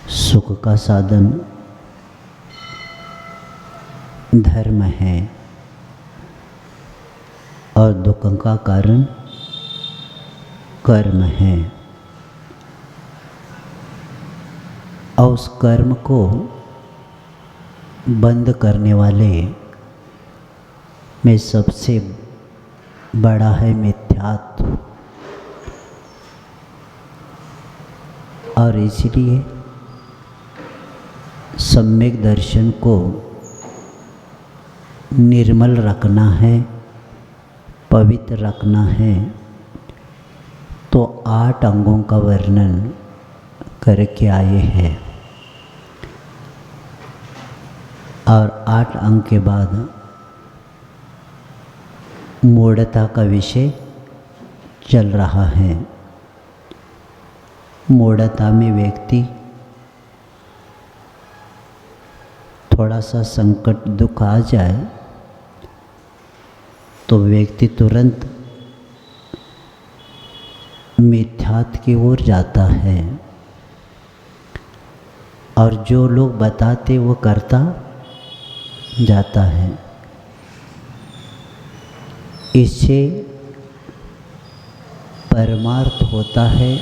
सुख का साधन धर्म है और दुख का कारण कर्म है। और उस कर्म को बंद करने वाले में सबसे बड़ा है मिथ्यात्व। और इसलिए सम्यक दर्शन को निर्मल रखना है, पवित्र रखना है, तो 8 अंगों का वर्णन करके आए हैं। और 8 अंग के बाद मूढ़ता का विषय चल रहा है। मूढ़ता में व्यक्ति थोड़ा सा संकट दुख आ जाए तो व्यक्ति तुरंत मिथ्यात्व की ओर जाता है और जो लोग बताते वो करता जाता है। इससे परमार्थ होता है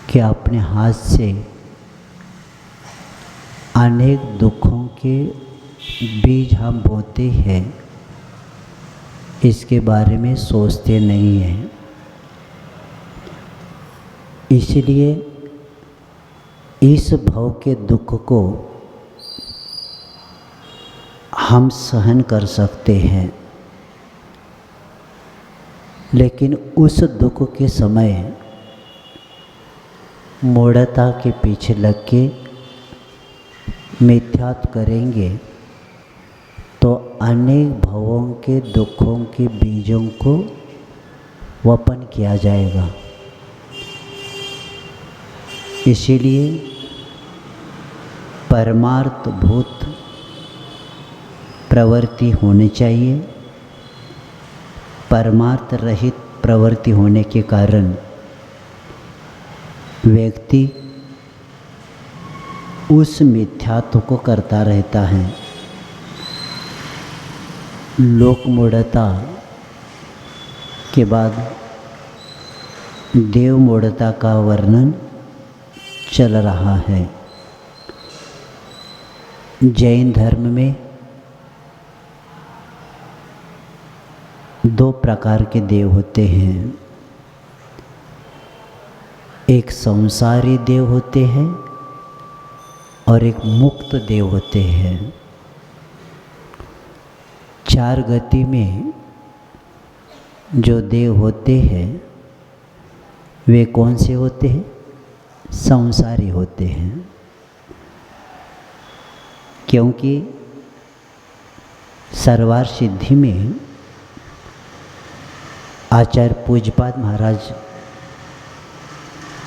कि अपने हाथ से अनेक दुखों के बीज हम बोते हैं, इसके बारे में सोचते नहीं हैं। इसलिए इस भव के दुख को हम सहन कर सकते हैं, लेकिन उस दुख के समय मूढ़ता के पीछे लग के मिथ्यात्व करेंगे तो अनेक भवों के दुखों के बीजों को वपन किया जाएगा। इसीलिए परमार्थ भूत प्रवृत्ति होनी चाहिए। परमार्थ रहित प्रवृत्ति होने के कारण व्यक्ति उस मिथ्यात्व को करता रहता है। लोक मूढ़ता के बाद देव मूढ़ता का वर्णन चल रहा है। जैन धर्म में 2 प्रकार के देव होते हैं। एक संसारी देव होते हैं और एक मुक्त देव होते हैं। 4 गति में जो देव होते हैं वे कौन से होते हैं? संसारी होते हैं। क्योंकि सर्वार सिद्धि में आचार्य पूज्यपाद महाराज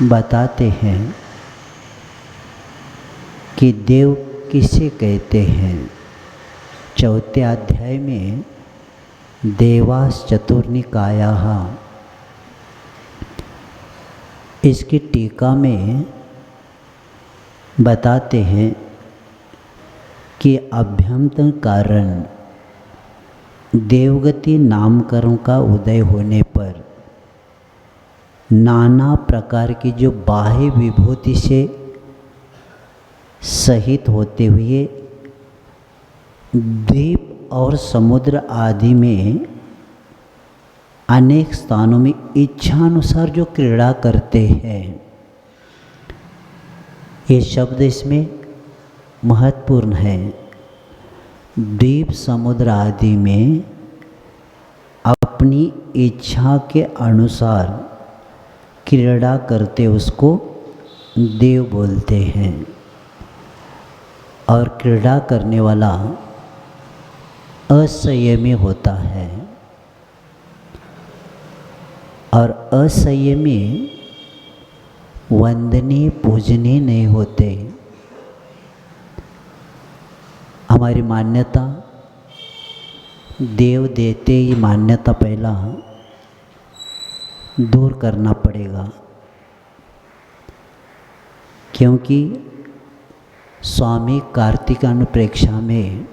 बताते हैं कि देव किसे कहते हैं। 4थे अध्याय में देवास चतुर्निकायाः, इसकी टीका में बताते हैं कि अभ्यंतर कारण देवगति नामकरण का उदय होने पर नाना प्रकार की जो बाह्य विभूति से सहित होते हुए द्वीप और समुद्र आदि में अनेक स्थानों में इच्छानुसार जो क्रीड़ा करते हैं, ये शब्द इसमें महत्वपूर्ण है। द्वीप समुद्र आदि में अपनी इच्छा के अनुसार क्रीड़ा करते उसको देव बोलते हैं। और क्रीड़ा करने वाला असंयमी होता है और असंयमी वंदनीय पूजनीय नहीं होते। हमारी मान्यता देव देते ही मान्यता पहला दूर करना पड़ेगा। क्योंकि स्वामी कार्तिकानुप्रेक्षा में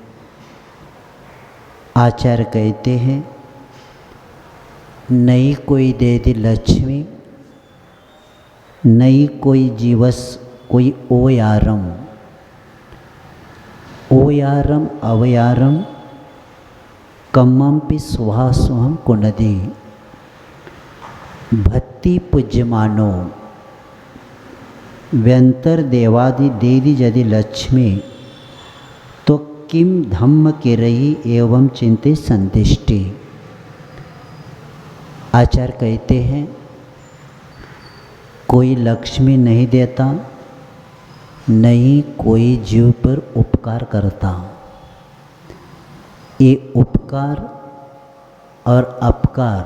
आचार्य कहते हैं, नई कोई दे दी लक्ष्मी, नई कोई जीवस कोई ओयारम, ओयारम अवयारम कम्मपि सुहासुहम कुनदी भक्ति पूज्यमानो व्यंतर देवादि देवी यदि लक्ष्मी तो किम धम्म किरई एवं चिंते संतिष्टि। आचार्य कहते हैं, कोई लक्ष्मी नहीं देता, नहीं कोई जीव पर उपकार करता। ये उपकार और अपकार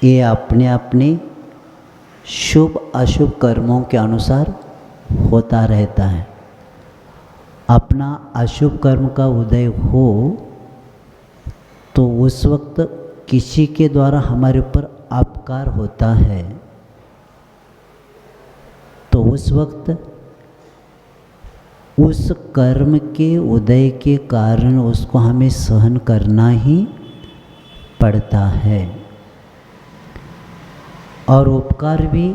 ये अपने अपने शुभ अशुभ कर्मों के अनुसार होता रहता है। अपना अशुभ कर्म का उदय हो तो उस वक्त किसी के द्वारा हमारे ऊपर अपकार होता है, तो उस वक्त उस कर्म के उदय के कारण उसको हमें सहन करना ही पड़ता है। और उपकार भी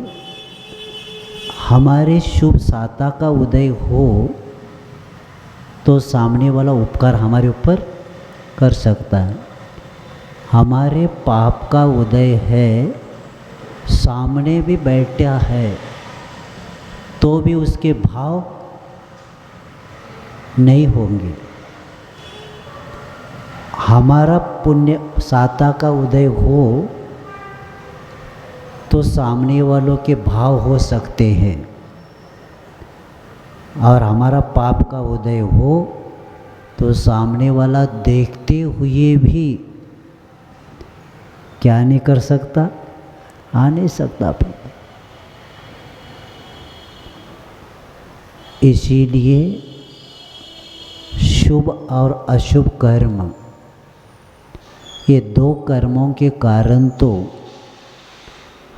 हमारे शुभ साता का उदय हो तो सामने वाला उपकार हमारे ऊपर कर सकता है। हमारे पाप का उदय है, सामने भी बैठा है तो भी उसके भाव नहीं होंगे। हमारा पुण्य साता का उदय हो तो सामने वालों के भाव हो सकते हैं, और हमारा पाप का उदय हो तो सामने वाला देखते हुए भी क्या नहीं कर सकता, आ नहीं सकता अपने। इसीलिए शुभ और अशुभ कर्म, ये दो कर्मों के कारण तो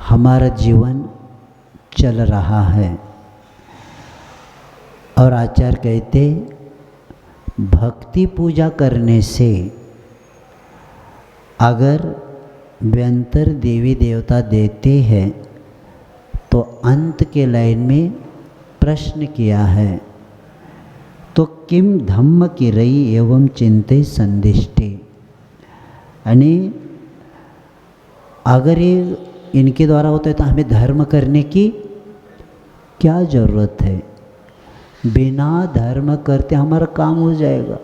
हमारा जीवन चल रहा है। और आचार्य कहते, भक्ति पूजा करने से अगर व्यंतर देवी देवता देते हैं तो अंत के लाइन में प्रश्न किया है, तो किम धम्म किरई एवं चिंते संदिष्टि। यानी अगर ये इनके द्वारा होता है तो हमें धर्म करने की क्या ज़रूरत है। बिना धर्म करते हमारा काम हो जाएगा।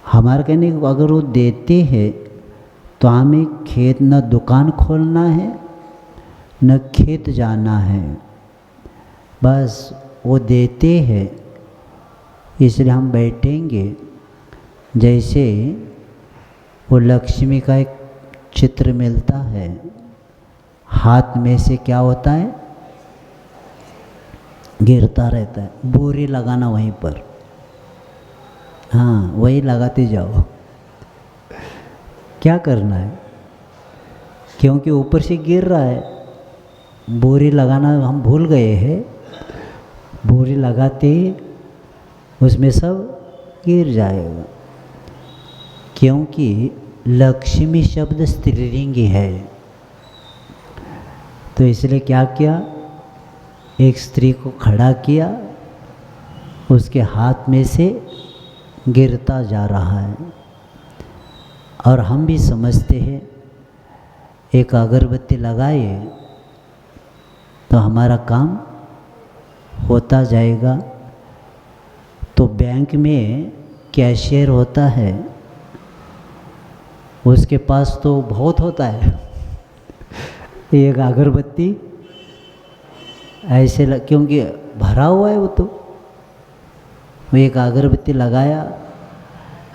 हमारा कहने को अगर वो देते हैं तो हमें खेत न दुकान खोलना है न खेत जाना है, बस वो देते हैं इसलिए हम बैठेंगे। जैसे वो लक्ष्मी का एक चित्र मिलता है, हाथ में से क्या होता है, गिरता रहता है, बोरी लगाना वहीं पर, हाँ वही लगाते जाओ। क्या करना है, क्योंकि ऊपर से गिर रहा है, बोरी लगाना हम भूल गए हैं, बोरी लगाते उसमें सब गिर जाएगा। क्योंकि लक्ष्मी शब्द स्त्रीलिंग है, तो इसलिए क्या किया, एक स्त्री को खड़ा किया, उसके हाथ में से गिरता जा रहा है। और हम भी समझते हैं एक अगरबत्ती लगाए तो हमारा काम होता जाएगा। तो बैंक में कैशियर होता है, उसके पास तो बहुत होता है, एक अगरबत्ती ऐसे क्योंकि भरा हुआ है वो एक अगरबत्ती लगाया,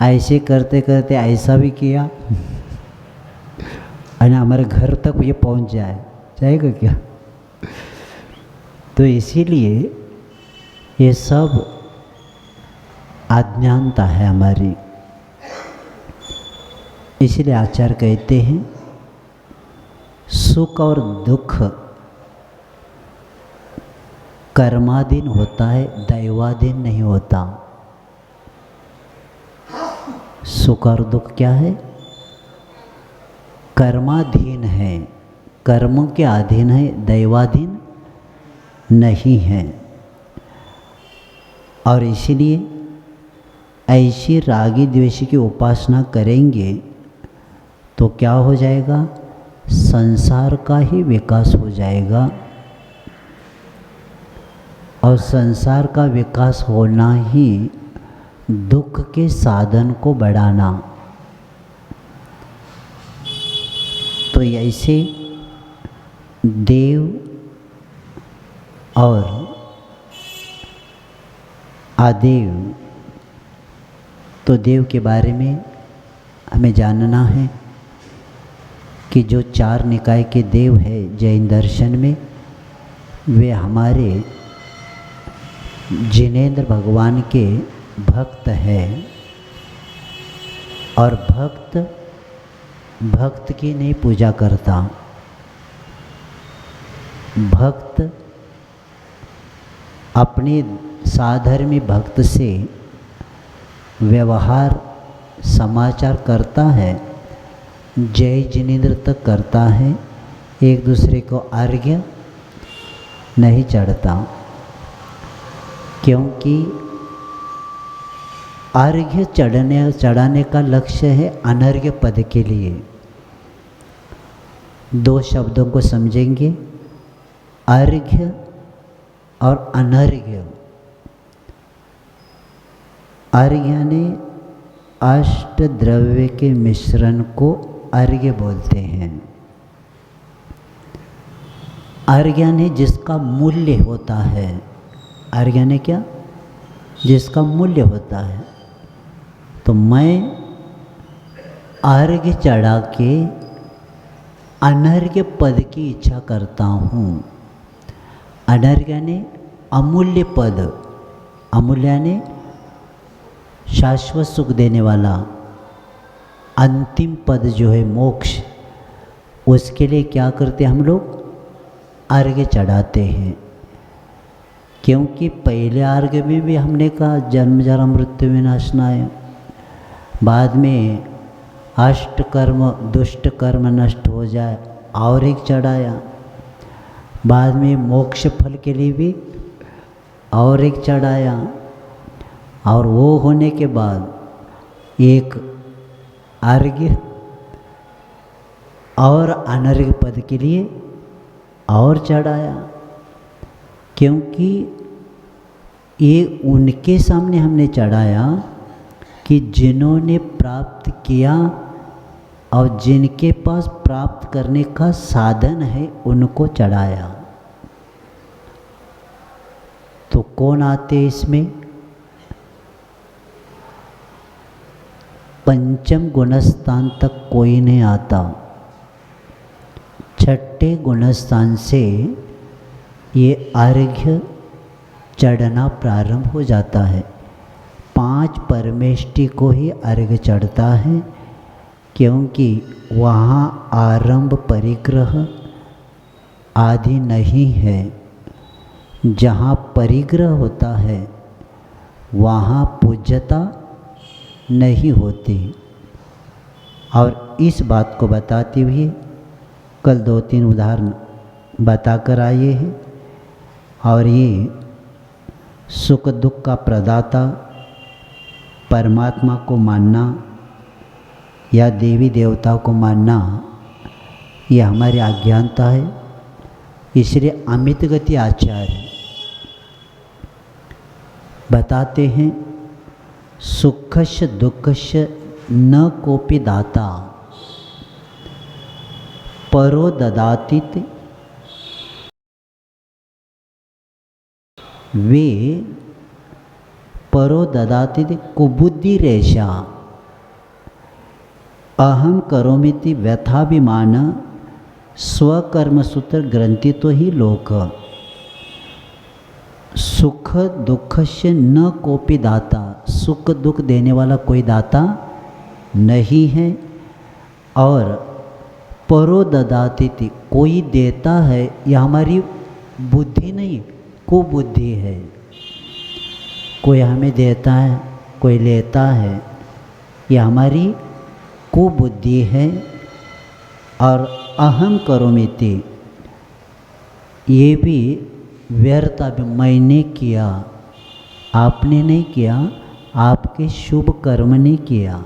ऐसे करते करते ऐसा भी किया, और हमारे घर तक ये पहुंच जाएगा क्या। तो इसीलिए ये सब अज्ञानता है हमारी। इसलिए आचार्य कहते हैं, सुख और दुख कर्माधीन होता है, दैवाधीन नहीं होता। सुख और दुख क्या है? कर्माधीन है, कर्मों के अधीन है, दैवाधीन नहीं है। और इसीलिए ऐसी रागी द्वेषी की उपासना करेंगे तो क्या हो जाएगा? संसार का ही विकास हो जाएगा। और संसार का विकास होना ही दुख के साधन को बढ़ाना। तो ऐसे देव और आदेव, तो देव के बारे में हमें जानना है कि जो 4 निकाय के देव है जैन दर्शन में, वे हमारे जिनेंद्र भगवान के भक्त है। और भक्त की नहीं पूजा करता। भक्त अपने साधर्मी भक्त से व्यवहार समाचार करता है, जय जिनेंद्र तक करता है, एक दूसरे को अर्घ्य नहीं चढ़ता। क्योंकि अर्घ्य चढ़ाने का लक्ष्य है अनर्घ्य पद के लिए। 2 शब्दों को समझेंगे, अर्घ्य और अनर्घ्य। अर्घ्य यानी अष्ट द्रव्य के मिश्रण को अर्घ्य बोलते हैं। अर्घ्य यानी जिसका मूल्य होता है। अर्घ्य यानी क्या? जिसका मूल्य होता है। तो मैं अर्घ्य चढ़ा के अनर्घ्य पद की इच्छा करता हूँ। अनर्घ्य यानी अमूल्य पद, अमूल्य यानी शाश्वत सुख देने वाला अंतिम पद जो है मोक्ष, उसके लिए क्या करते हम लोग? अर्घ्य चढ़ाते हैं। क्योंकि पहले अर्घ्य में भी हमने कहा जन्म जरा मृत्यु विनाशनाय, बाद में अष्ट कर्म दुष्ट कर्म नष्ट हो जाए और एक चढ़ाया, बाद में मोक्ष फल के लिए भी और एक चढ़ाया, और वो होने के बाद एक अर्घ्य और अनर्घ्य पद के लिए और चढ़ाया। क्योंकि ये उनके सामने हमने चढ़ाया कि जिन्होंने प्राप्त किया और जिनके पास प्राप्त करने का साधन है उनको चढ़ाया। तो कौन आते इसमें? पंचम गुणस्थान तक कोई नहीं आता। 6ठे गुणस्थान से ये अर्घ्य चढ़ना प्रारंभ हो जाता है। 5 परमेष्टि को ही अर्घ्य चढ़ता है, क्योंकि वहाँ आरंभ परिग्रह आदि नहीं है। जहाँ परिग्रह होता है वहाँ पूज्यता नहीं होती। और इस बात को बताते हुए कल 2-3 उदाहरण बताकर आए हैं। और ये सुख दुख का प्रदाता परमात्मा को मानना या देवी देवताओं को मानना, ये हमारी अज्ञानता है। इसलिए अमित गति आचार्य बताते हैं, सुखस्य दुःखस्य न कोपि दाता परो ददातित। वे परो ददातित कुबुद्धि रेशा अहम करोमिति व्यथाभिमान स्वकर्मसूत्र ग्रंथि तो ही लोक। सुख दुख से न कोपि दाता, सुख दुख देने वाला कोई दाता नहीं है। और परो ददातिति, कोई देता है, यह हमारी बुद्धि नहीं, कुबुद्धि है। कोई हमें देता है, कोई लेता है, ये हमारी कुबुद्धि है। और अहम करोमीति, ये भी व्यर्थ, अभी मैंने किया, आपने नहीं किया, आपके शुभ कर्म ने किया।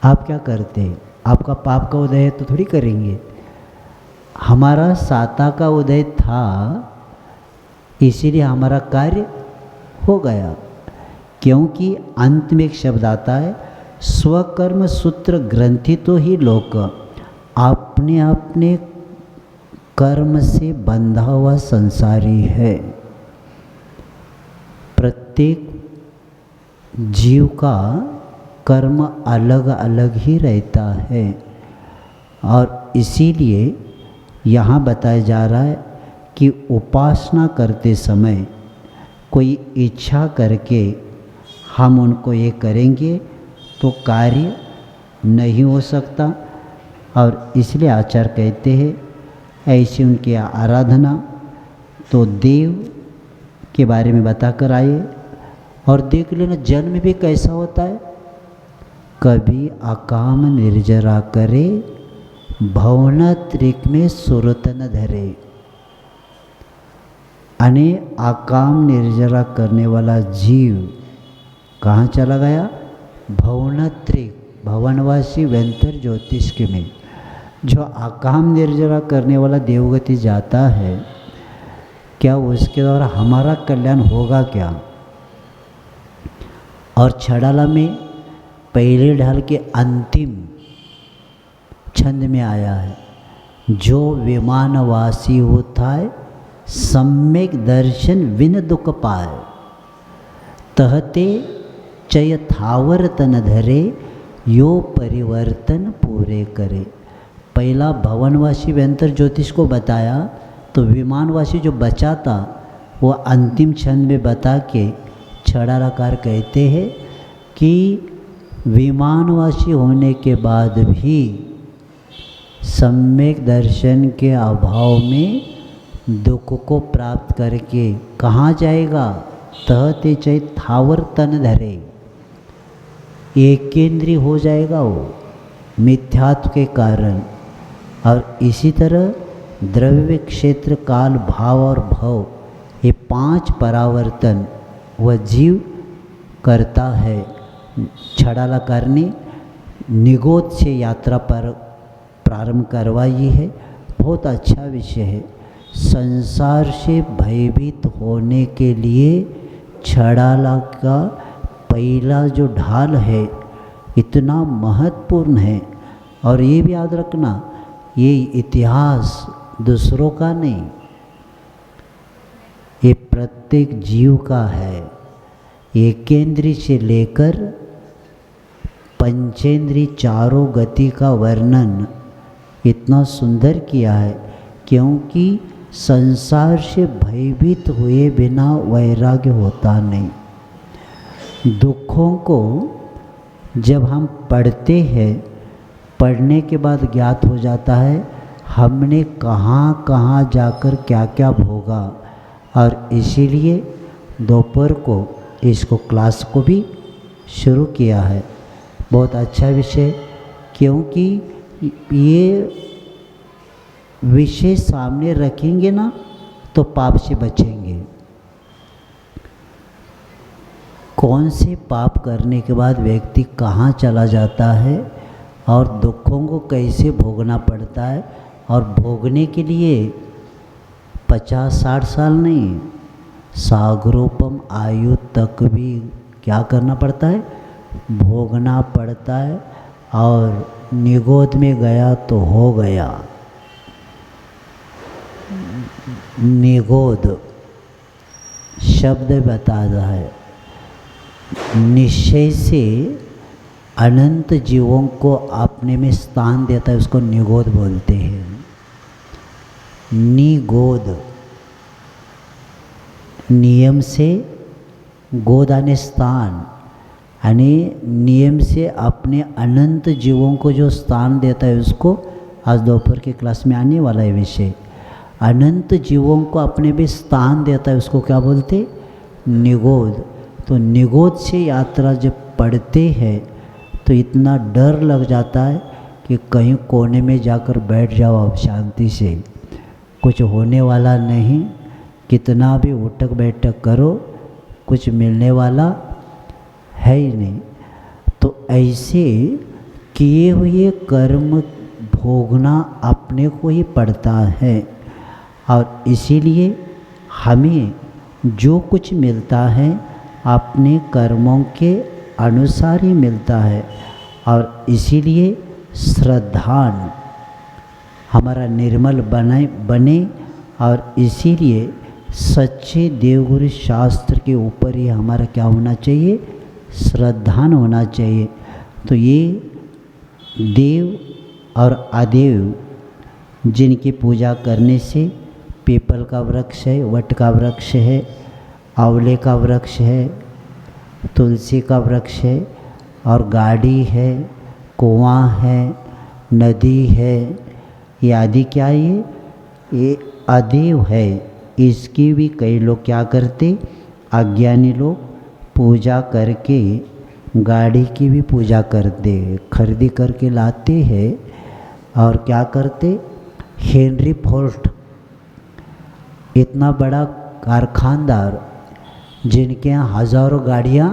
आप क्या करते? आपका पाप का उदय तो थोड़ी करेंगे। हमारा साता का उदय था, इसीलिए हमारा कार्य हो गया। क्योंकि अंत में एक शब्द आता है, स्वकर्म सूत्र ग्रंथितो ही लोक, अपने अपने कर्म से बंधा हुआ संसारी है। प्रत्येक जीव का कर्म अलग अलग ही रहता है। और इसीलिए यहाँ बताया जा रहा है कि उपासना करते समय कोई इच्छा करके हम उनको ये करेंगे तो कार्य नहीं हो सकता। और इसलिए आचार्य कहते हैं ऐसी उनकी आराधना तो देव के बारे में बताकर आए। और देख लेना जन्म भी कैसा होता है, कभी अकाम निर्जरा करे, भवन त्रिक में सुरत न धरे। अने अकाम निर्जरा करने वाला जीव कहाँ चला गया? भवन त्रिक, भवनवासी व्यंतर ज्योतिष में। जो अकाम निर्जरा करने वाला देवगति जाता है, क्या उसके द्वारा हमारा कल्याण होगा क्या? और छड़ाला में पहले ढाल के अंतिम छंद में आया है, जो विमानवासी होता है सम्यक दर्शन विन दुख पाए, तहते चय थावर तन धरे, यो परिवर्तन पूरे करे। पहला भवनवासी व्यंतर ज्योतिष को बताया, तो विमानवासी जो बचा था वो अंतिम छंद में बता के छड़ालाकार कहते हैं कि विमानवासी होने के बाद भी सम्यक दर्शन के अभाव में दुख को प्राप्त करके कहाँ जाएगा? तहते चय थावर तन धरे, एकेंद्रीय हो जाएगा वो मिथ्यात्व के कारण। और इसी तरह द्रव्य, क्षेत्र, काल, भाव और भव, ये 5 परावर्तन वह जीव करता है। छड़ालाकार ने निगोद से यात्रा पर प्रारंभ करवाई है। बहुत अच्छा विषय है। संसार से भयभीत होने के लिए छड़ाला का पहला जो ढाल है इतना महत्वपूर्ण है। और ये भी याद रखना, ये इतिहास दूसरों का नहीं, ये प्रत्येक जीव का है। एकेंद्रीय से लेकर पंचेंद्रीय चारों गति का वर्णन इतना सुंदर किया है, क्योंकि संसार से भयभीत हुए बिना वैराग्य होता नहीं। दुखों को जब हम पढ़ते हैं, पढ़ने के बाद ज्ञात हो जाता है हमने कहाँ कहाँ जाकर क्या क्या भोगा। और इसीलिए दोपहर को इसको क्लास को भी शुरू किया है। बहुत अच्छा विषय, क्योंकि ये विषय सामने रखेंगे ना तो पाप से बचेंगे। कौन से पाप करने के बाद व्यक्ति कहाँ चला जाता है और दुखों को कैसे भोगना पड़ता है, और भोगने के लिए 50-60 साल नहीं, सागरोपम आयु तक भी क्या करना पड़ता है? भोगना पड़ता है। और निगोद में गया तो हो गया। निगोद शब्द बता रहा है, निश्चय से अनंत जीवों को अपने में स्थान देता है, उसको निगोद बोलते हैं। निगोद, नियम से गोद आने स्थान, यानी नियम से अपने अनंत जीवों को जो स्थान देता है उसको आज दोपहर की क्लास में आने वाला है विषय। अनंत जीवों को अपने भी स्थान देता है, उसको क्या बोलते, निगोद। तो निगोद से यात्रा जब पढ़ते हैं तो इतना डर लग जाता है कि कहीं कोने में जाकर बैठ जाओ अब शांति से, कुछ होने वाला नहीं, कितना भी उठक बैठक करो कुछ मिलने वाला है ही नहीं। तो ऐसे किए हुए कर्म भोगना अपने को ही पड़ता है, और इसीलिए हमें जो कुछ मिलता है अपने कर्मों के अनुसार ही मिलता है। और इसीलिए श्रद्धान हमारा निर्मल बने और इसीलिए सच्चे देवगुरु शास्त्र के ऊपर ही हमारा क्या होना चाहिए, श्रद्धान होना चाहिए। तो ये देव और अदेव जिनकी पूजा करने से पीपल का वृक्ष है, वट का वृक्ष है, आंवले का वृक्ष है, तुलसी का वृक्ष है, और गाड़ी है, कुआं है, नदी है, ये आदि क्या है, ये अदेव है। इसकी भी कई लोग क्या करते, अज्ञानी लोग पूजा करके गाड़ी की भी पूजा करते, खरीदी करके लाते हैं और क्या करते, हेनरी फोर्ड इतना बड़ा कारखानदार जिनके यहाँ हज़ारों गाड़ियाँ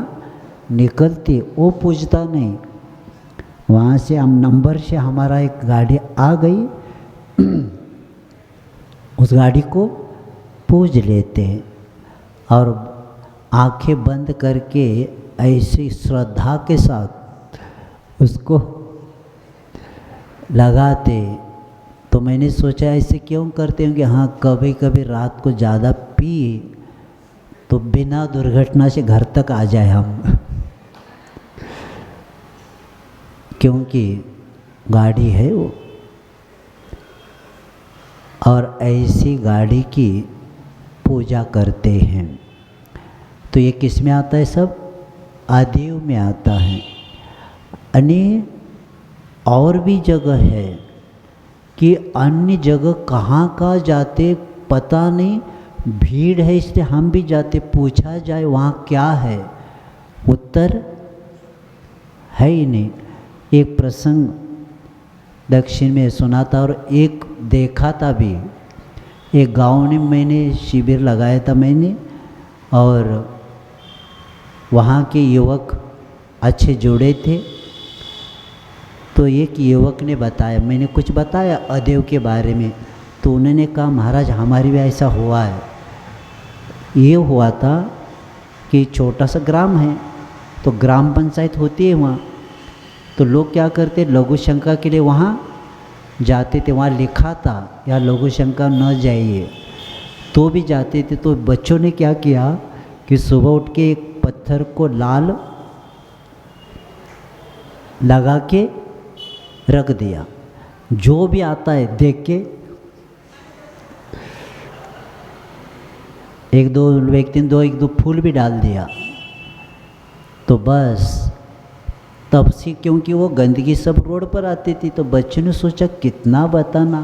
निकलती, वो पूजता नहीं, वहाँ से हम नंबर से हमारा एक गाड़ी आ गई उस गाड़ी को पूज लेते हैं और आंखें बंद करके ऐसी श्रद्धा के साथ उसको लगाते। तो मैंने सोचा ऐसे क्यों करते हैं कि हाँ कभी कभी रात को ज़्यादा पी तो बिना दुर्घटना से घर तक आ जाए हम क्योंकि गाड़ी है वो, और ऐसी गाड़ी की पूजा करते हैं। तो ये किस में आता है, सब आदेव में आता है। अन्य और भी जगह है कि अन्य जगह कहाँ कहाँ जाते पता नहीं, भीड़ है इसलिए हम भी जाते, पूछा जाए वहाँ क्या है, उत्तर है ही नहीं। एक प्रसंग दक्षिण में सुना था और एक देखा था भी, एक गांव में मैंने शिविर लगाया था मैंने, और वहाँ के युवक अच्छे जुड़े थे। तो एक युवक ने बताया, मैंने कुछ बताया अदेव के बारे में, तो उन्होंने कहा महाराज हमारी भी ऐसा हुआ है। ये हुआ था कि छोटा सा ग्राम है तो ग्राम पंचायत होती है वहाँ, तो लोग क्या करते लघु शंका के लिए वहाँ जाते थे, वहाँ लिखा था या लघु शंका न जाइए, तो भी जाते थे। तो बच्चों ने क्या किया कि सुबह उठ के एक पत्थर को लाल लगा के रख दिया, जो भी आता है देख के, एक दो व्यक्ति ने एक दो फूल भी डाल दिया। तो बस तब से क्योंकि वो गंदगी सब रोड पर आती थी, तो बच्चों ने सोचा कितना बताना,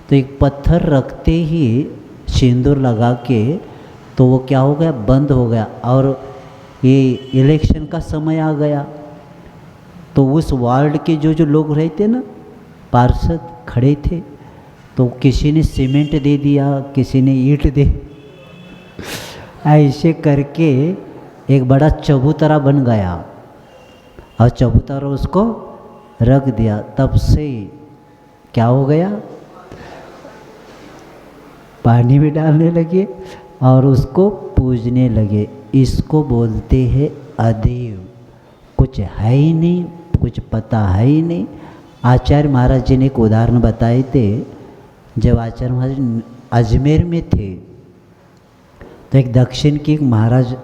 तो एक पत्थर रखते ही सिंदूर लगा के तो वो क्या हो गया, बंद हो गया। और ये इलेक्शन का समय आ गया तो उस वार्ड के जो लोग रहते ना, पार्षद खड़े थे, तो किसी ने सीमेंट दे दिया, किसी ने ईंट दे, ऐसे करके एक बड़ा चबूतरा बन गया और चबूतरा उसको रख दिया। तब से क्या हो गया, पानी भी डालने लगे और उसको पूजने लगे। इसको बोलते हैं अदेव, कुछ है ही नहीं, कुछ पता है ही नहीं। आचार्य महाराज जी ने एक उदाहरण बताए थे, जब आचार्य महाराज अजमेर में थे तो एक दक्षिण की एक महाराज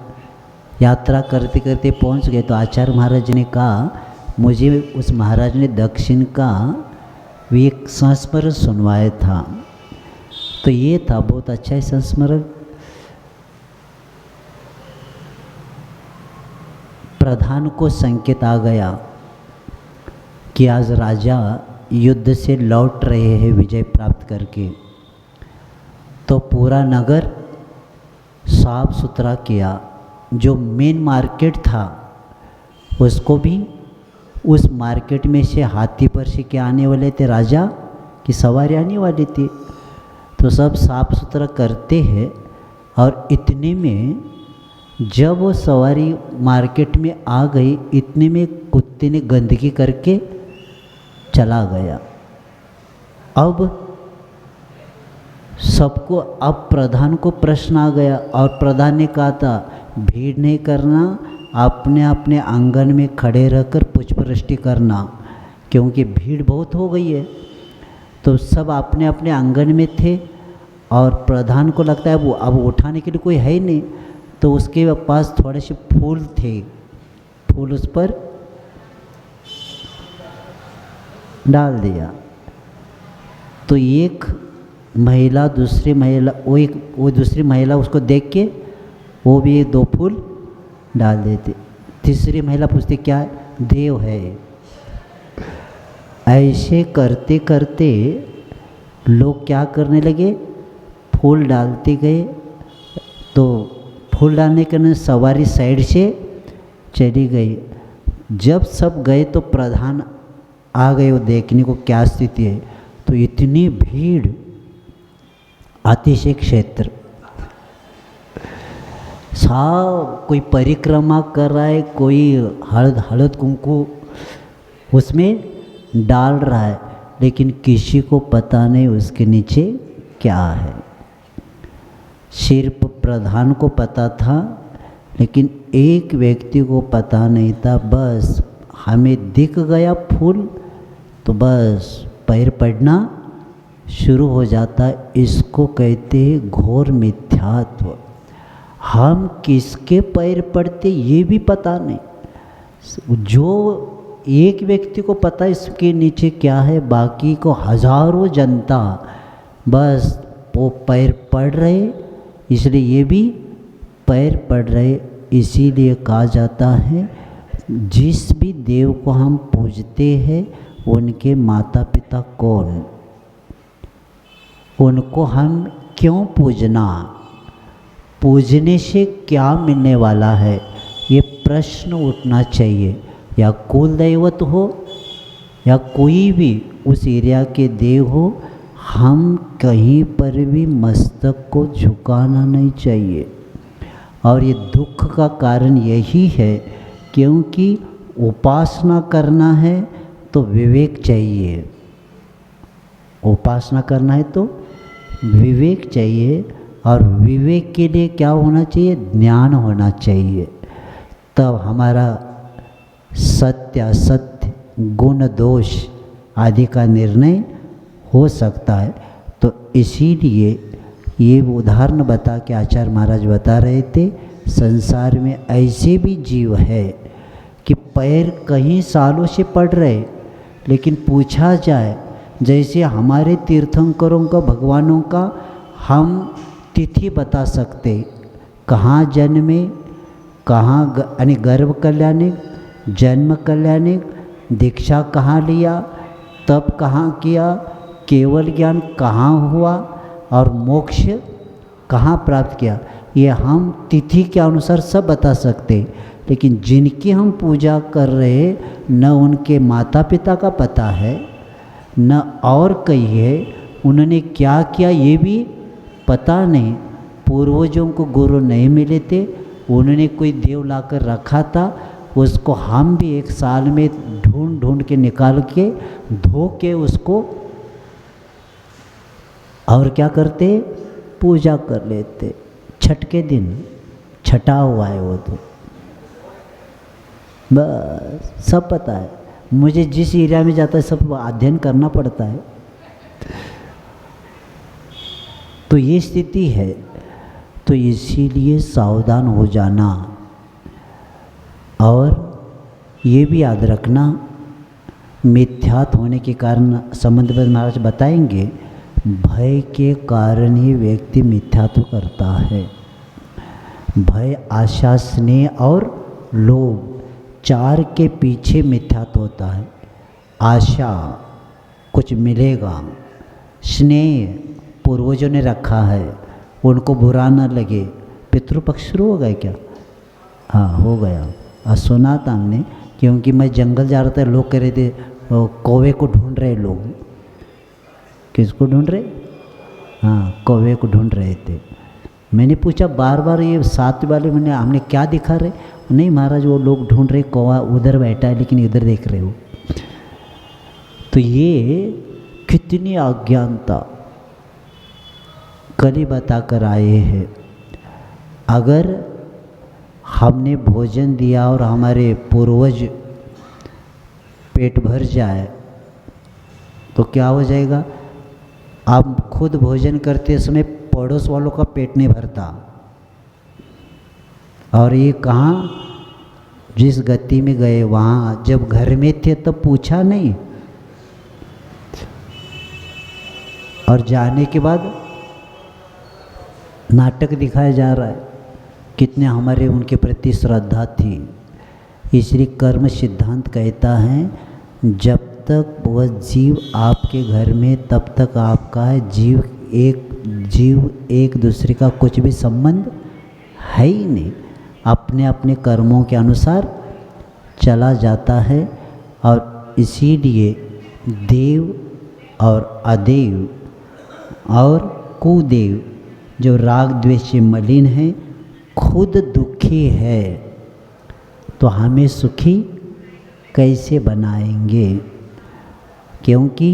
यात्रा करते करते पहुंच गए, तो आचार्य महाराज ने कहा मुझे उस महाराज ने दक्षिण का भी एक संस्मरण सुनवाया था। तो ये था बहुत अच्छा संस्मरण। प्रधान को संकेत आ गया कि आज राजा युद्ध से लौट रहे हैं विजय प्राप्त करके, तो पूरा नगर साफ सुथरा किया। जो मेन मार्केट था उसको भी, उस मार्केट में से हाथी पर से क्या आने वाले थे, राजा की सवारी आने वाली थी, तो सब साफ सुथरा करते हैं। और इतने में जब वो सवारी मार्केट में आ गई, इतने में कुत्ते ने गंदगी करके चला गया। अब सबको, अब प्रधान को प्रश्न आ गया और प्रधान ने कहा था भीड़ नहीं करना, अपने अपने आंगन में खड़े रहकर पुष्पवृष्टि करना, क्योंकि भीड़ बहुत हो गई है। तो सब अपने अपने आंगन में थे और प्रधान को लगता है वो अब उठाने के लिए कोई है ही नहीं, तो उसके पास थोड़े से फूल थे, फूल उस पर डाल दिया। तो एक महिला, दूसरी महिला, वो दूसरी महिला उसको देख के वो भी 2 फूल डाल देते। तीसरी महिला पूछती क्या है, देव है। ऐसे करते करते लोग क्या करने लगे, फूल डालते गए। तो फूल डालने के लिए सवारी साइड से चली गई। जब सब गए तो प्रधान आ गए वो देखने को क्या स्थिति है। तो इतनी भीड़, अतिशय क्षेत्र, सब कोई परिक्रमा कर रहा है, कोई हळद कुंकू उसमें डाल रहा है, लेकिन किसी को पता नहीं उसके नीचे क्या है। सिर्फ प्रधान को पता था, लेकिन एक व्यक्ति को पता नहीं था। बस हमें दिख गया फूल तो बस पैर पड़ना शुरू हो जाता है। इसको कहते हैं घोर मिथ्यात्व। हम किसके पैर पड़ते ये भी पता नहीं। जो एक व्यक्ति को पता इसके नीचे क्या है, बाकी को हजारों जनता बस वो पैर पड़ रहे, इसलिए ये भी पैर पड़ रहे। इसीलिए कहा जाता है जिस भी देव को हम पूजते हैं उनके माता पिता कौन, उनको हम क्यों पूजना, पूजने से क्या मिलने वाला है, ये प्रश्न उठना चाहिए। या कुल दैवत हो या कोई भी उस एरिया के देव हो, हम कहीं पर भी मस्तक को झुकाना नहीं चाहिए। और ये दुख का कारण यही है क्योंकि उपासना करना है तो विवेक चाहिए, उपासना करना है तो विवेक चाहिए। और विवेक के लिए क्या होना चाहिए, ज्ञान होना चाहिए। तब हमारा सत्य असत्य, गुण दोष आदि का निर्णय हो सकता है। तो इसीलिए ये उदाहरण बता के आचार्य महाराज बता रहे थे, संसार में ऐसे भी जीव है कि पैर कहीं सालों से पड़ रहे, लेकिन पूछा जाए जैसे हमारे तीर्थंकरों का, भगवानों का हम तिथि बता सकते, कहाँ जन्मे, कहाँ यानी गर्भ कल्याणिक, जन्म कल्याणिक, दीक्षा कहाँ लिया, तप कहाँ किया, केवल ज्ञान कहाँ हुआ और मोक्ष कहाँ प्राप्त किया, ये हम तिथि के अनुसार सब बता सकते। लेकिन जिनकी हम पूजा कर रहे न उनके माता पिता का पता है, न और कई है उन्होंने क्या किया ये भी पता नहीं। पूर्वजों को गुरु नहीं मिले थे, उन्होंने कोई देव लाकर रखा था, उसको हम भी एक साल में ढूंढ ढूंढ के निकाल के धो के उसको और क्या करते, पूजा कर लेते। छठ के दिन छठा हुआ है वो, तो बस सब पता है मुझे। जिस एरिया में जाता है सब अध्ययन करना पड़ता है। तो ये स्थिति है। तो इसीलिए सावधान हो जाना। और ये भी याद रखना, मिथ्यात्व होने के कारण संबंधपद महाराज बताएंगे, भय के कारण ही व्यक्ति मिथ्यात्व करता है। भय, आशा, स्नेह और लोभ, चार के पीछे मिथ्यात्व होता है। आशा कुछ मिलेगा, स्नेह पूर्वजों ने रखा है, उनको बुरा न लगे। पितृपक्ष शुरू हो गए क्या? हाँ हो गया। और सुना था हमने, क्योंकि मैं जंगल जा रहा था, लोग कह रहे थे कौवे को ढूंढ रहे लोग। किसको ढूंढ रहे? हाँ कौवे को ढूंढ रहे थे। मैंने पूछा बार बार, ये साथ वाले मैंने हमने क्या दिखा रहे? नहीं महाराज वो लोग ढूंढ रहे, कौवा उधर बैठा है लेकिन इधर देख रहे हो। तो ये कितनी अज्ञानता कल ही बता कर आए हैं। अगर हमने भोजन दिया और हमारे पूर्वज पेट भर जाए तो क्या हो जाएगा? आप खुद भोजन करते समय पड़ोस वालों का पेट नहीं भरता। और ये कहाँ, जिस गति में गए वहाँ, जब घर में थे तब पूछा नहीं, और जाने के बाद नाटक दिखाया जा रहा है। कितने हमारे उनके प्रति श्रद्धा थी। इसलिए कर्म सिद्धांत कहता है जब तक वह जीव आपके घर में तब तक आपका है। जीव एक दूसरे का कुछ भी संबंध है ही नहीं, अपने अपने कर्मों के अनुसार चला जाता है। और इसीलिए देव और अदेव और कुदेव जो राग द्वेष से मलिन है, खुद दुखी है, तो हमें सुखी कैसे बनाएंगे? क्योंकि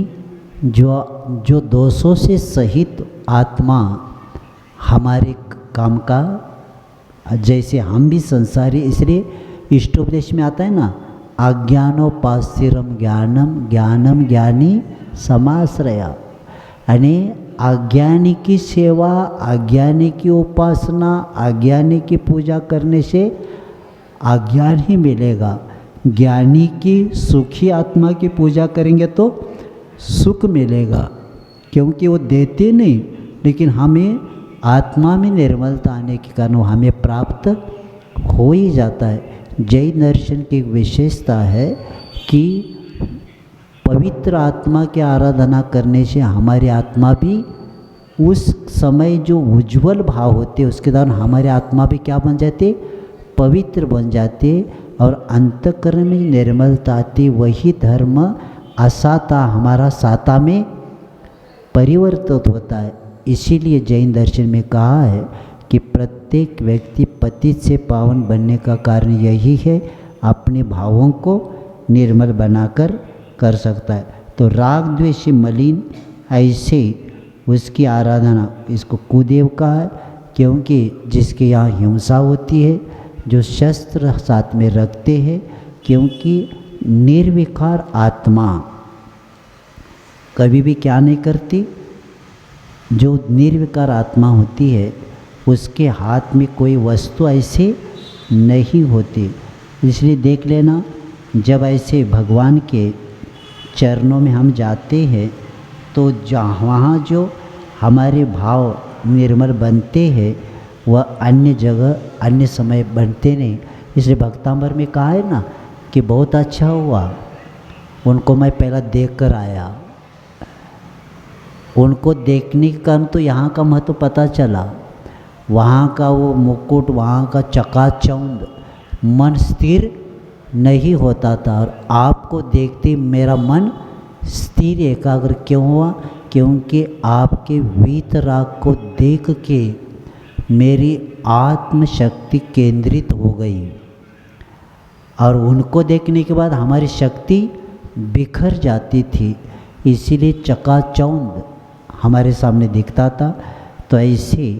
जो दोषों से सहित आत्मा हमारे काम का, जैसे हम भी संसारी, इसलिए इष्टोपदेश में आता है ना, अज्ञानोपास्यरम ज्ञानम ज्ञानम ज्ञानी समाश्रया। यानी अज्ञानी की सेवा, अज्ञानी की उपासना, अज्ञानी की पूजा करने से अज्ञान ही मिलेगा। ज्ञानी की सुखी आत्मा की पूजा करेंगे तो सुख मिलेगा, क्योंकि वो देते नहीं, लेकिन हमें आत्मा में निर्मलता आने के कारण वो हमें प्राप्त हो ही जाता है। जैन दर्शन की एक विशेषता है कि पवित्र आत्मा की आराधना करने से हमारी आत्मा भी उस समय जो उज्जवल भाव होते उसके दौरान हमारी आत्मा भी क्या बन जाते? पवित्र बन जाते, और अंतःकरण में निर्मलता आती। वही धर्म असाता हमारा साता में परिवर्तित होता है। इसीलिए जैन दर्शन में कहा है कि प्रत्येक व्यक्ति पतित से पावन बनने का कारण यही है, अपने भावों को निर्मल बनाकर कर सकता है। तो राग द्वेष मलिन ऐसे उसकी आराधना, इसको कुदेव कहा है, क्योंकि जिसके यहाँ हिंसा होती है, जो शस्त्र साथ में रखते हैं, क्योंकि निर्विकार आत्मा कभी भी क्या नहीं करती। जो निर्विकार आत्मा होती है उसके हाथ में कोई वस्तु ऐसे नहीं होती। इसलिए देख लेना, जब ऐसे भगवान के चरणों में हम जाते हैं तो वहाँ जो हमारे भाव निर्मल बनते हैं वह अन्य जगह अन्य समय बनते नहीं। इसलिए भक्तामृत में कहा है ना कि बहुत अच्छा हुआ, उनको मैं पहला देख कर आया। उनको देखने के कारण तो यहाँ का महत्व पता चला। वहाँ का वो मुकुट, वहाँ का चकाचौंध, मन स्थिर नहीं होता था, और आपको देखते मेरा मन स्थिर एकाग्र क्यों हुआ? क्योंकि आपके वीतराग को देख के मेरी आत्मशक्ति केंद्रित हो गई, और उनको देखने के बाद हमारी शक्ति बिखर जाती थी। इसीलिए चकाचौंध हमारे सामने दिखता था। तो ऐसे,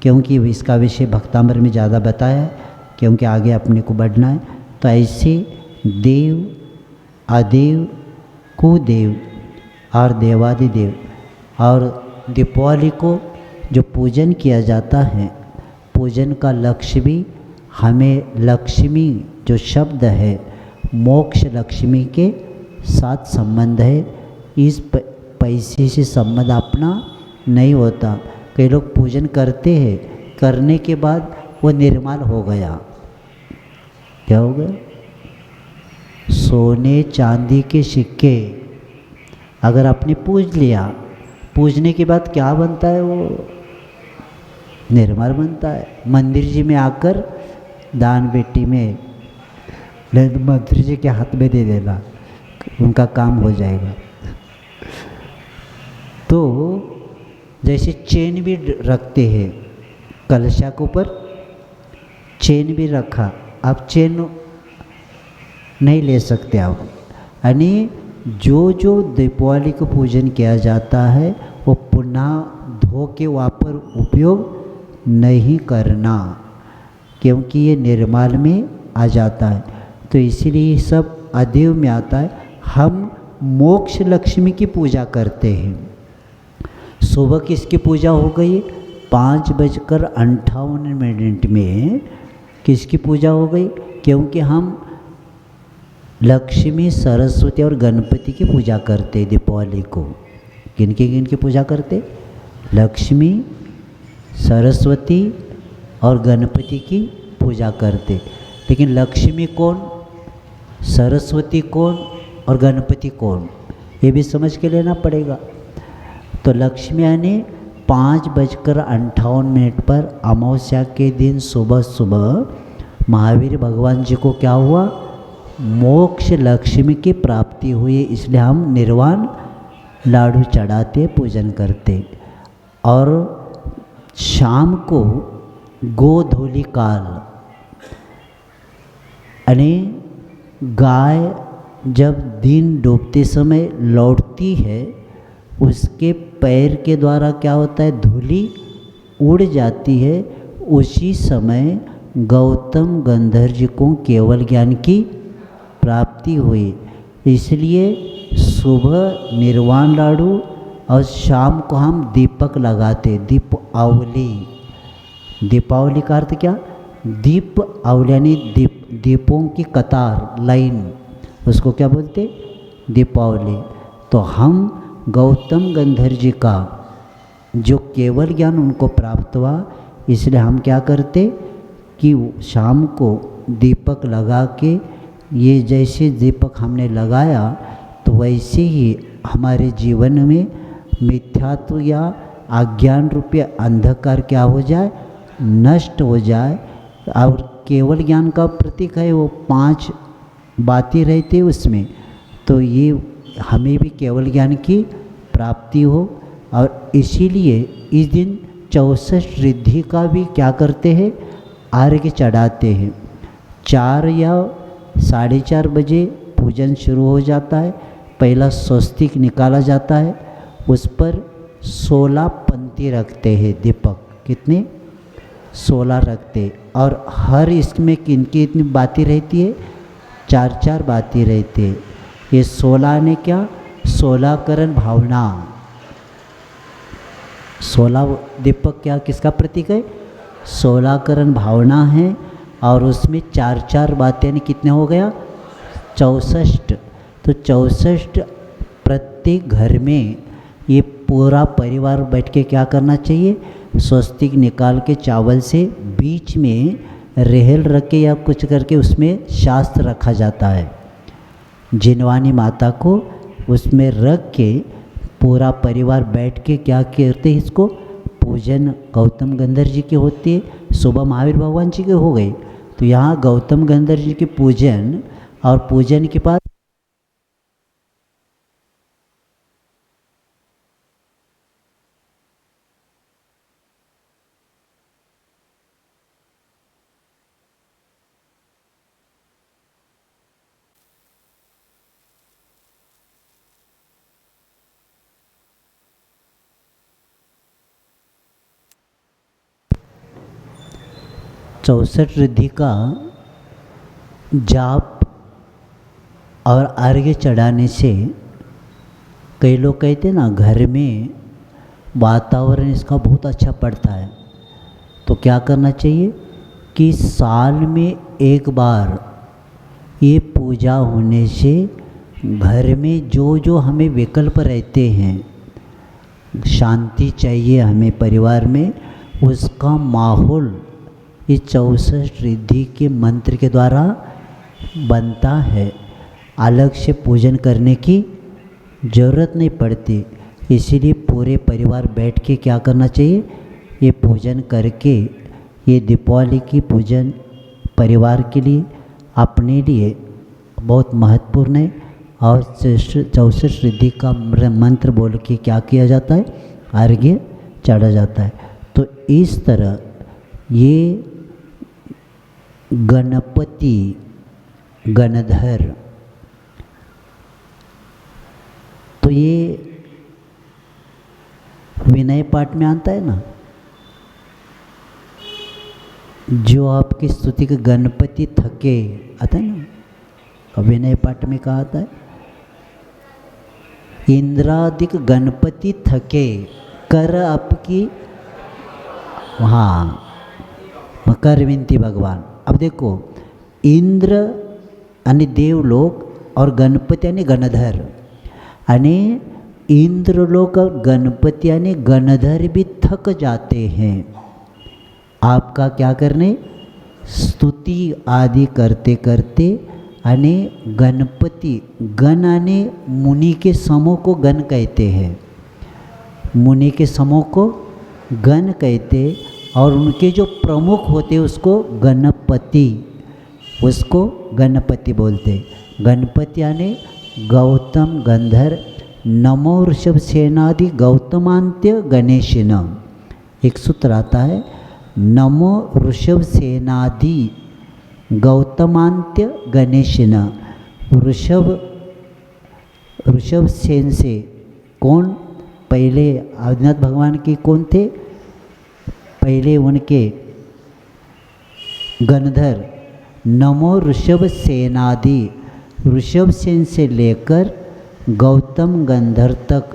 क्योंकि इसका विषय भक्तामृत में ज़्यादा बताया है, क्योंकि आगे अपने को बढ़ना है, तो ऐसे देव, अदेव, कुदेव और देवादिदेव, और दीपावली को जो पूजन किया जाता है, पूजन का लक्ष्य भी हमें लक्ष्मी जो शब्द है मोक्ष लक्ष्मी के साथ संबंध है। इस पैसे से संबंध अपना नहीं होता। कई लोग पूजन करते हैं, करने के बाद वो निर्मल हो गया। क्या हो गया? सोने चांदी के सिक्के अगर आपने पूज लिया, पूजने के बाद क्या बनता है? वो निर्मल बनता है। मंदिर जी में आकर दान पेटी में मंत्री जी के हाथ में दे देना, उनका काम हो जाएगा। तो जैसे चेन भी रखते हैं, कलशा के ऊपर चेन भी रखा, आप चेन नहीं ले सकते आप। यानी जो जो दीपावली को पूजन किया जाता है वो पुनः धो के वापर उपयोग नहीं करना, क्योंकि ये निर्माल में आ जाता है। तो इसीलिए सब अदेव में आता है। हम मोक्ष लक्ष्मी की पूजा करते हैं। सुबह किसकी पूजा हो गई? 5:58 में किसकी पूजा हो गई? क्योंकि हम लक्ष्मी, सरस्वती और गणपति की पूजा करते दीपावली को। किनकी पूजा करते? लक्ष्मी, सरस्वती और गणपति की पूजा करते। लेकिन लक्ष्मी कौन, सरस्वती कौन और गणपति कौन, ये भी समझ के लेना पड़ेगा। तो लक्ष्मी यानी 5:58 पर अमावस्या के दिन सुबह सुबह महावीर भगवान जी को क्या हुआ? मोक्ष लक्ष्मी की प्राप्ति हुई, इसलिए हम निर्वाण लाडू चढ़ाते, पूजन करते। और शाम को गोधूलि काल, यानी गाय जब दिन डूबते समय लौटती है, उसके पैर के द्वारा क्या होता है? धूलि उड़ जाती है। उसी समय गौतम गंधर्व जी को केवल ज्ञान की प्राप्ति हुई। इसलिए सुबह निर्वाण लाडू और शाम को हम दीपक लगाते, दीपावली। दीपावली का अर्थ क्या? दीपावली यानी दीपों की कतार, लाइन, उसको क्या बोलते? दीपावली। तो हम गौतम गंधर्व जी का जो केवल ज्ञान उनको प्राप्त हुआ, इसलिए हम क्या करते कि शाम को दीपक लगा के, ये जैसे दीपक हमने लगाया तो वैसे ही हमारे जीवन में मिथ्यात्व या अज्ञान रूपी अंधकार क्या हो जाए? नष्ट हो जाए। और केवल ज्ञान का प्रतीक है, वो 5 बातें रहती उसमें। तो ये हमें भी केवल ज्ञान की प्राप्ति हो। और इसीलिए इस दिन 64 रिद्धि का भी क्या करते हैं? अर्घ्य चढ़ाते हैं। 4 या 4:30 बजे पूजन शुरू हो जाता है। पहला स्वस्तिक निकाला जाता है, उस पर 16 पंक्ति रखते हैं दीपक। कितने? 16 रखते। और हर इसमें किनकी इतनी बाती रहती है? 4-4 बाती रहती है। ये 16 ने क्या? 16 करण भावना। 16 दीपक क्या किसका प्रतीक है? 16 करण भावना है। और उसमें 4-4 बातें यानी कितने हो गया? 64। तो 64 प्रत्येक घर में ये पूरा परिवार बैठ के क्या करना चाहिए? स्वस्तिक निकाल के चावल से बीच में रेहल रख के या कुछ करके उसमें शास्त्र रखा जाता है। जिनवानी माता को उसमें रख के पूरा परिवार बैठ के क्या करते हैं? इसको पूजन गौतम गंधर्व जी की होती है। सुबह महावीर भगवान जी के हो गए, तो यहाँ गौतम गंधर्व जी के पूजन, और पूजन के बाद चौसठ रिद्धि का जाप और अर्घ्य चढ़ाने से कई लोग कहते हैं ना, घर में वातावरण इसका बहुत अच्छा पड़ता है। तो क्या करना चाहिए कि साल में एक बार ये पूजा होने से घर में जो जो हमें विकल्प रहते हैं, शांति चाहिए हमें परिवार में, उसका माहौल इस 64 रिद्धि के मंत्र के द्वारा बनता है। अलग से पूजन करने की ज़रूरत नहीं पड़ती। इसीलिए पूरे परिवार बैठ के क्या करना चाहिए, ये पूजन करके, ये दीपावली की पूजन परिवार के लिए, अपने लिए बहुत महत्वपूर्ण है। और 64 रिद्धि का मंत्र बोल के क्या किया जाता है, अर्घ्य चढ़ा जाता है। तो इस तरह ये गणपति गणधर, तो ये विनय पाठ में आता है ना, जो आपकी स्तुति के गणपति थके, आता है ना। और विनय पाठ में कहा आता है, इंद्रादिक गणपति थके कर आपकी, हाँ कर विनती भगवान। अब देखो, इंद्र यानी देवलोक और गणपति यानी गणधर, यानी इंद्रलोक और गणपति यानी गणधर भी थक जाते हैं आपका क्या करने, स्तुति आदि करते करते। यानी गणपति, गण यानी मुनि के समूह को गण कहते हैं, मुनि के समूह को गण कहते, और उनके जो प्रमुख होते उसको गणपति, उसको गणपति बोलते। गणपति यानी गौतम गंधर नमो ऋषभ सेनादि गौतमांत्य गणेशिन। एक सूत्र आता है, नमो ऋषभ सेनादि गौतमांत्य गणेशिन। ऋषभ सेन से कौन, पहले आदिनाथ भगवान की कौन थे, पहले उनके गणधर नमो ऋषभ सेनादि, ऋषभ सेन से लेकर गौतम गंधर तक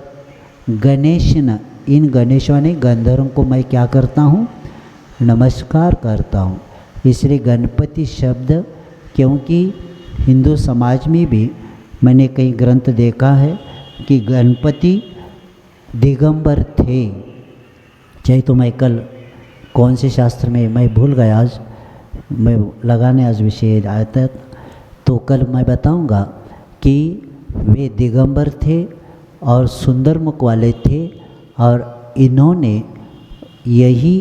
गणेशन, इन गणेशों ने गंधर्वों को मैं क्या करता हूँ, नमस्कार करता हूँ। इसलिए गणपति शब्द, क्योंकि हिंदू समाज में भी मैंने कई ग्रंथ देखा है कि गणपति दिगंबर थे। चाहे तो मैं कल कौन से शास्त्र में मैं भूल गया, आज मैं लगाने आज विषय आया था, तो कल मैं बताऊंगा कि वे दिगंबर थे और सुंदर मुख वाले थे, और इन्होंने यही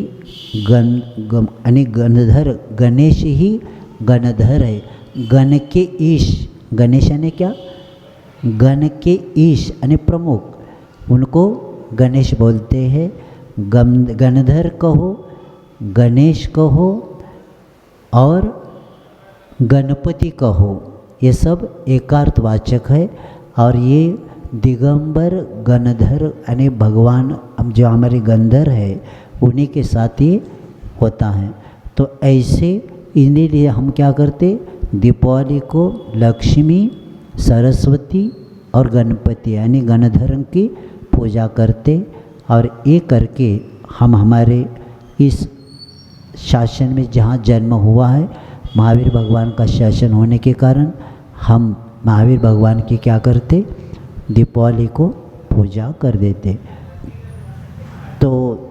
यानी गणधर, गणेश ही गणधर है, गण के ईश, गणेश यानी क्या, गण के ईश यानी प्रमुख, उनको गणेश बोलते हैं। गणधर कहो, गणेश कहो और गणपति कहो, ये सब एकार्थवाचक है। और ये दिगंबर गणधर यानी भगवान जो हमारे गंधर है उन्हीं के साथ ही होता है। तो ऐसे इन्हीं लिए हम क्या करते, दीपावली को लक्ष्मी, सरस्वती और गणपति यानी गणधर की पूजा करते। और ये करके हम हमारे इस शासन में जहाँ जन्म हुआ है, महावीर भगवान का शासन होने के कारण हम महावीर भगवान की क्या करते, दीपावली को पूजा कर देते। तो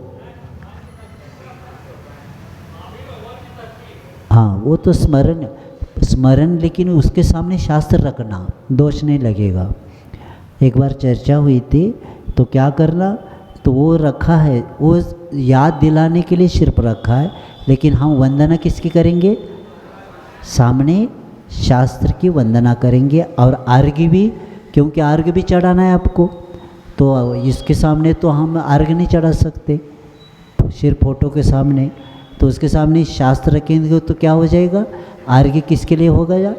हाँ, वो तो स्मरण, लेकिन उसके सामने शास्त्र रखना, दोष नहीं लगेगा। एक बार चर्चा हुई थी, तो क्या करना, तो वो रखा है, वो याद दिलाने के लिए सिर्फ रखा है, लेकिन हम वंदना किसकी करेंगे, सामने शास्त्र की वंदना करेंगे। और अर्घ्य भी, क्योंकि अर्घ्य भी चढ़ाना है आपको, तो इसके सामने तो हम अर्घ्य नहीं चढ़ा सकते, सिर्फ फोटो के सामने, तो उसके सामने शास्त्र रखेंगे तो क्या हो जाएगा, अर्घ्य किसके लिए होगा, या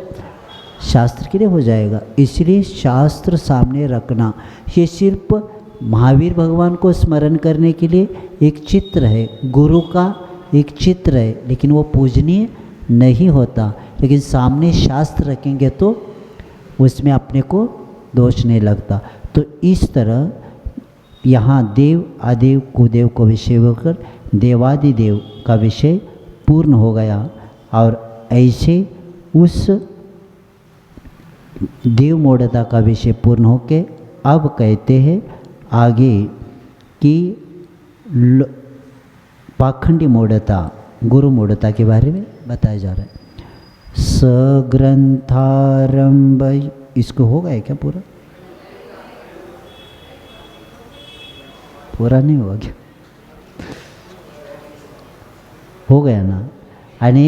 शास्त्र के लिए हो जाएगा। इसलिए शास्त्र सामने रखना, ये सिर्फ महावीर भगवान को स्मरण करने के लिए एक चित्र है, गुरु का एक चित्र है, लेकिन वो पूजनीय नहीं होता। लेकिन सामने शास्त्र रखेंगे तो उसमें अपने को दोष नहीं लगता। तो इस तरह यहाँ देव आदेव कुदेव को विषय होकर देवादिदेव का विषय पूर्ण हो गया। और ऐसे उस देव मूढ़ता का विषय पूर्ण होके अब कहते हैं आगे कि पाखंडी मूढ़ता, गुरु मूढ़ता के बारे में बताया जा रहा है। सग्रंथारंभ, इसको हो गया क्या पूरा, पूरा नहीं हुआ क्या? हो गया ना? आणि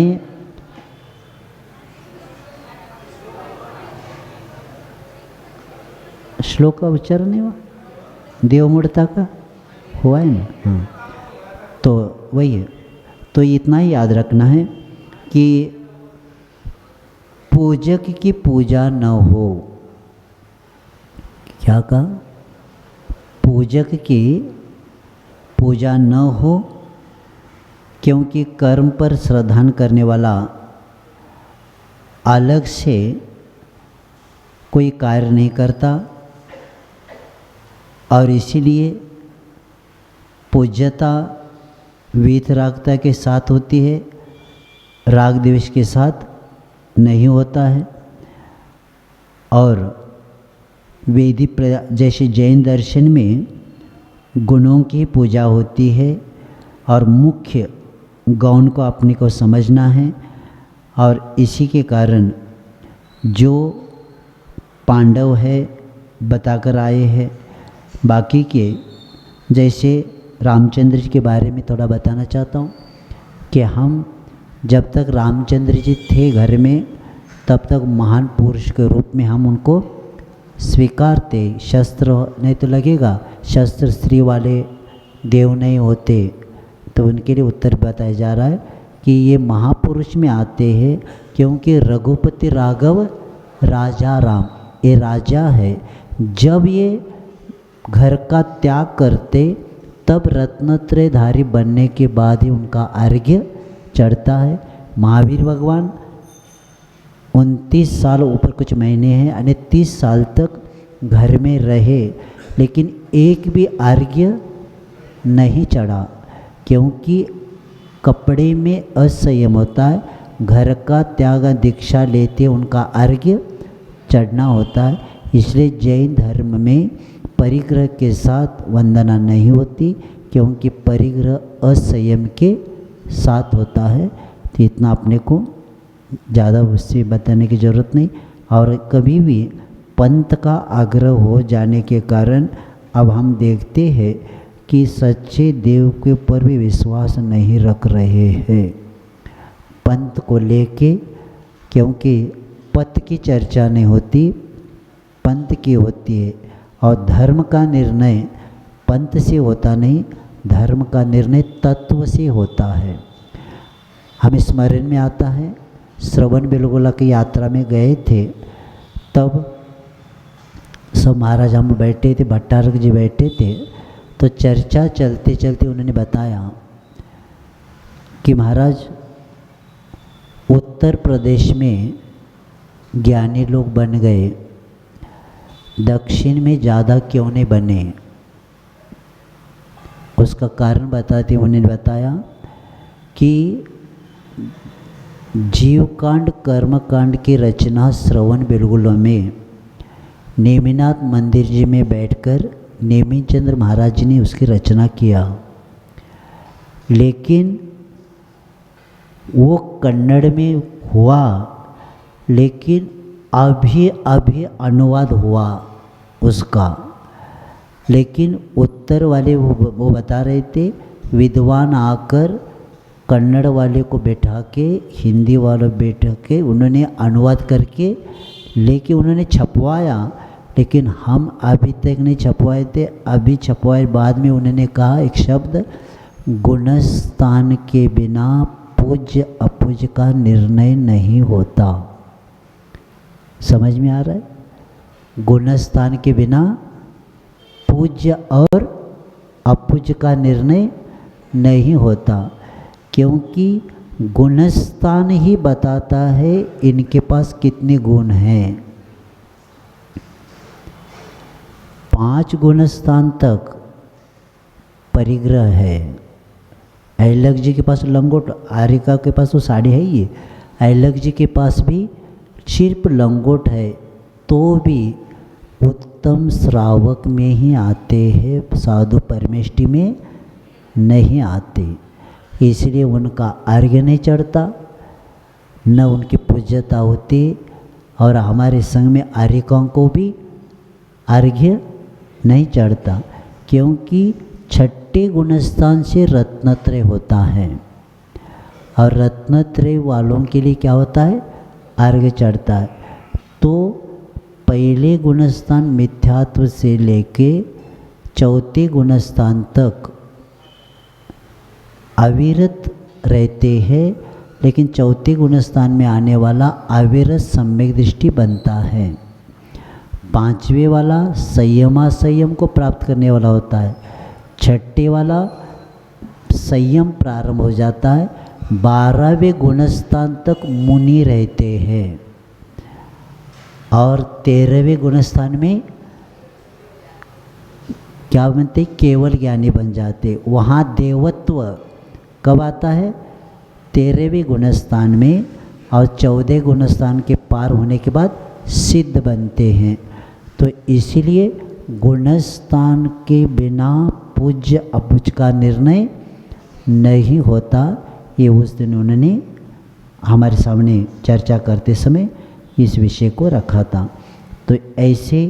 श्लोक का उच्चारण नहीं हुआ? देवमूढ़ता का हुआ है ना? हाँ, तो वही है। तो इतना ही याद रखना है कि पूजक की पूजा न हो। क्या कहा? पूजक की पूजा न हो, क्योंकि कर्म पर श्रद्धा करने वाला अलग से कोई कार्य नहीं करता, और इसीलिए पूज्यता वीतरागता के साथ होती है, राग द्वेष के साथ नहीं होता है। और वेदी जैसे जैन दर्शन में गुणों की पूजा होती है, और मुख्य गौण को अपने को समझना है। और इसी के कारण जो पांडव है बताकर आए हैं, बाकी के जैसे रामचंद्र जी के बारे में थोड़ा बताना चाहता हूँ कि हम जब तक रामचंद्र जी थे घर में, तब तक महान पुरुष के रूप में हम उनको स्वीकारते। शस्त्र नहीं तो लगेगा, शस्त्र स्त्री वाले देव नहीं होते। तो उनके लिए उत्तर बताया जा रहा है कि ये महापुरुष में आते हैं, क्योंकि रघुपति राघव राजा राम, ये राजा है। जब ये घर का त्याग करते, तब रत्नत्रयधारी बनने के बाद ही उनका अर्घ्य चढ़ता है। महावीर भगवान 29 साल ऊपर कुछ महीने हैं, यानी 30 साल तक घर में रहे, लेकिन एक भी अर्घ्य नहीं चढ़ा, क्योंकि कपड़े में असंयम होता है। घर का त्याग दीक्षा लेते उनका अर्घ्य चढ़ना होता है। इसलिए जैन धर्म में परिग्रह के साथ वंदना नहीं होती, क्योंकि परिग्रह असंयम के साथ होता है। तो इतना अपने को ज़्यादा उससे बताने की ज़रूरत नहीं। और कभी भी पंथ का आग्रह हो जाने के कारण अब हम देखते हैं कि सच्चे देव के ऊपर भी विश्वास नहीं रख रहे हैं पंथ को लेके, क्योंकि पथ की चर्चा नहीं होती, पंथ की होती है। और धर्म का निर्णय पंथ से होता नहीं, धर्म का निर्णय तत्व से होता है। हमें स्मरण में आता है, श्रवण बेलगोला की यात्रा में गए थे, तब सब महाराज हम बैठे थे, भट्टारक जी बैठे थे। तो चर्चा चलते चलते उन्होंने बताया कि महाराज उत्तर प्रदेश में ज्ञानी लोग बन गए, दक्षिण में ज़्यादा क्यों नहीं बने। उसका कारण बताते उन्होंने बताया कि जीवकांड कर्मकांड की रचना श्रवण बेलगोला में नेमिनाथ मंदिर जी में बैठकर नेमिचंद्र महाराज जी ने उसकी रचना किया, लेकिन वो कन्नड़ में हुआ, लेकिन अभी अभी अनुवाद हुआ उसका। लेकिन उत्तर वाले वो बता रहे थे, विद्वान आकर कन्नड़ वाले को बैठा के, हिंदी वाले बैठा के उन्होंने अनुवाद करके लेके उन्होंने छपवाया, लेकिन हम अभी तक नहीं छपवाए थे। अभी छपवाए बाद में उन्होंने कहा एक शब्द, गुणस्थान के बिना पूज्य अपूज्य का निर्णय नहीं होता। समझ में आ रहा है? गुणस्थान के बिना पूज्य और अपूज्य का निर्णय नहीं होता, क्योंकि गुणस्थान ही बताता है इनके पास कितने गुण हैं। 5 गुणस्थान तक परिग्रह है। ऐलक जी के पास लंगोट, आरिका के पास वो साड़ी है ही, ऐलक जी के पास भी सिर्फ लंगोट है, तो भी उत्तम श्रावक में ही आते हैं, साधु परमेष्टि में नहीं आते। इसलिए उनका अर्घ्य नहीं चढ़ता, न उनकी पूज्यता होती। और हमारे संघ में आर्यकों को भी अर्घ्य नहीं चढ़ता, क्योंकि छठे गुणस्थान से रत्नत्रय होता है और रत्नत्रय वालों के लिए क्या होता है, अर्घ्य चढ़ता है। तो पहले गुणस्थान मिथ्यात्व से लेके चौथे गुणस्थान तक अविरत रहते हैं, लेकिन चौथे गुणस्थान में आने वाला अविरत सम्यक दृष्टि बनता है। पांचवे वाला संयम को प्राप्त करने वाला होता है। छठे वाला संयम प्रारंभ हो जाता है। 12वें गुणस्थान तक मुनि रहते हैं और 13वें गुणस्थान में क्या बनते, केवल ज्ञानी बन जाते। वहाँ देवत्व कब आता है, 13वें गुणस्थान में, और 14 गुणस्थान के पार होने के बाद सिद्ध बनते हैं। तो इसीलिए गुणस्थान के बिना पूज्य अबुझ का निर्णय नहीं होता। ये उस दिन उन्होंने हमारे सामने चर्चा करते समय इस विषय को रखा था। तो ऐसे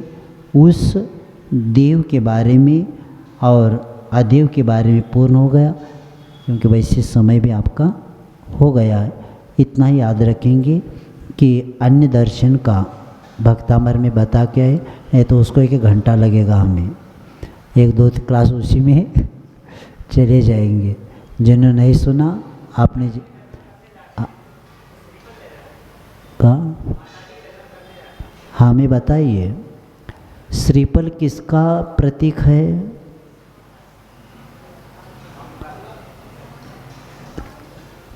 उस देव के बारे में और अदेव के बारे में पूर्ण हो गया, क्योंकि वैसे समय भी आपका हो गया है। इतना ही याद रखेंगे कि अन्य दर्शन का भक्तामर में बता के आए, नहीं तो उसको 1 घंटा लगेगा हमें, 1-2 क्लास उसी में चले जाएंगे। जिन्होंने नहीं सुना आपने कहा, हमें बताइए श्रीफल किसका प्रतीक है?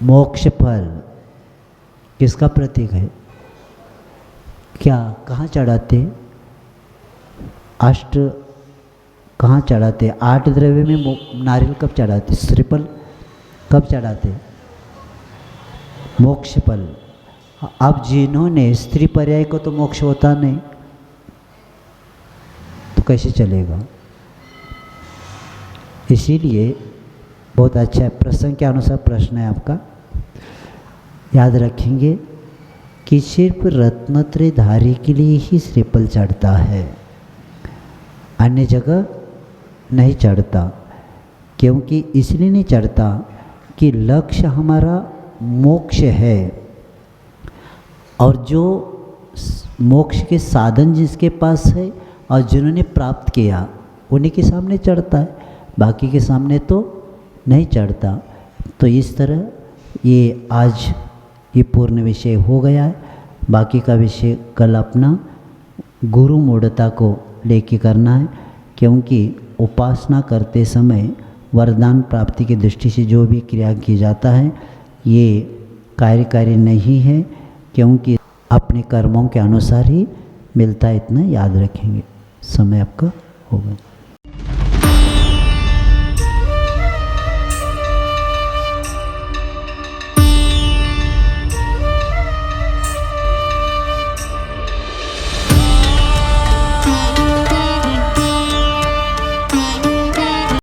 मोक्ष फल किसका प्रतीक है? क्या कहाँ चढ़ाते? अष्ट कहाँ चढ़ाते? 8 द्रव्य में नारियल कब चढ़ाते? श्रीफल कब चढ़ाते? मोक्ष फल। अब जिन्होंने स्त्री पर्याय को तो मोक्ष होता नहीं, तो कैसे चलेगा? इसीलिए बहुत अच्छा है, प्रसंग के अनुसार प्रश्न है आपका। याद रखेंगे कि सिर्फ रत्नत्रयधारी के लिए ही श्रीफल चढ़ता है, अन्य जगह नहीं चढ़ता। क्योंकि इसलिए नहीं चढ़ता कि लक्ष्य हमारा मोक्ष है, और जो मोक्ष के साधन जिसके पास है और जिन्होंने प्राप्त किया उन्हीं के सामने चढ़ता है, बाकी के सामने तो नहीं चढ़ता। तो इस तरह ये आज ये पूर्ण विषय हो गया है। बाकी का विषय कल अपना गुरु मूढ़ता को लेके करना है, क्योंकि उपासना करते समय वरदान प्राप्ति की दृष्टि से जो भी क्रिया की जाता है ये कार्यकारी नहीं है, क्योंकि अपने कर्मों के अनुसार ही मिलता है। इतना याद रखेंगे। समय आपका हो गया।